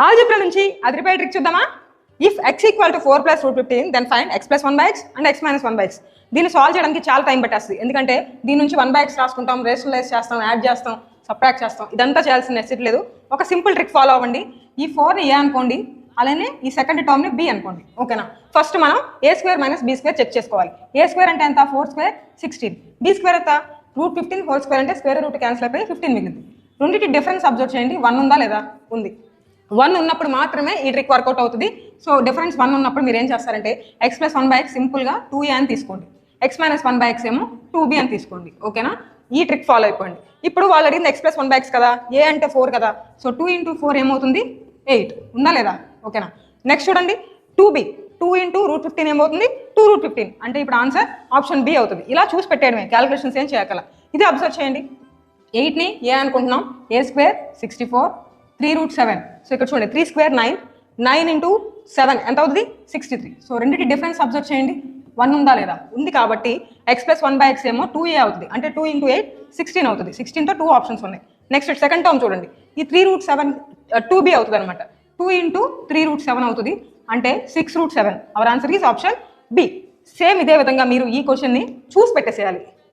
Algebra నుంచి అదిరిపోయే trick చూద్దామా? If x equal to 4 plus root 15 then find x plus 1/x and x minus 1/x. దీన్ని solve చేయడానికి చాలా టైం పట్టేస్తుంది, ఎందుకంటే దీని నుంచి 1/x రాసుకుంటాం, రేషనలైజ్ చేస్తాం, యాడ్ చేస్తాం, సబ్ట్రాక్ట్ చేస్తాం. ఇదంతా చేయాల్సిన నెసెసిటీ లేదు. ఒక సింపుల్ ట్రిక్ ఫాలో అవ్వండి. ఈ 4ని a అనుకోండి, అలానే ఈ సెకండ్ టర్మ్ని b అనుకోండి. ఓకేనా? ఫస్ట్ మనం a² మైనస్ b² చెక్ చేసుకోవాలి. a² అంటే ఎంత? 4² 16. b² ఎంత? రూట్ 15 హోల్ స్క్వేర్ అంటే స్క్వేర్ రూట్ క్యాన్సిల్ అయిపోయి 15 మిగిలింది. రెండింటి డిఫరెన్స్ అబ్జర్వ్ చేయండి. 1 ఉందా లేదా? ఉంది. 1 ఉన్నప్పుడు మాత్రమే ఈ ట్రిక్ వర్కౌట్ అవుతుంది. సో డిఫరెన్స్ 1 ఉన్నప్పుడు మీరు ఏం చేస్తారంటే x ప్లస్ 1/x సింపుల్గా 2a అని తీసుకోండి, x మైనస్ 1/x ఏమో 2b అని తీసుకోండి. ఓకేనా? ఈ ట్రిక్ ఫాలో అయిపోండి. ఇప్పుడు వాళ్ళు అడిగింది x ప్లస్ 1/x కదా, a అంటే 4 కదా, సో 2 × 4 ఏమవుతుంది? 8. ఉందా లేదా? ఓకేనా? నెక్స్ట్ చూడండి, 2b 2 × రూట్ 15 ఏమవుతుంది? 2 రూట్ 15 అంటే ఇప్పుడు ఆన్సర్ ఆప్షన్ బి అవుతుంది. ఇలా చూసి పెట్టేయడమే, క్యాలిక్యులేషన్స్ ఏం చేయగల. ఇది అబ్జర్వ్ చేయండి. 8ని ఏ అనుకుంటున్నాం, a² 64 3 రూట్ 7. సో ఇక్కడ చూడండి 3² 9, 9 × 7 ఎంత అవుతుంది? 63. సో రెండింటి డిఫరెన్స్ అబ్జర్వ్ చేయండి. 1 ఉందా లేదా? ఉంది. కాబట్టి x ప్లస్ 1/x ఏమో 2a అవుతుంది, అంటే 2 × 8 16 అవుతుంది. 16తో 2 ఆప్షన్స్ ఉన్నాయి. నెక్స్ట్ సెకండ్ టర్మ్ చూడండి, ఈ 3 రూట్ 7 2b అవుతుంది అనమాట. 2 × 3 రూట్ 7 అవుతుంది, అంటే 6 root 7. Our answer is option B. Same ఇదే విధంగా మీరు ఈ క్వశ్చన్ని చూసి పెట్టేసేయాలి.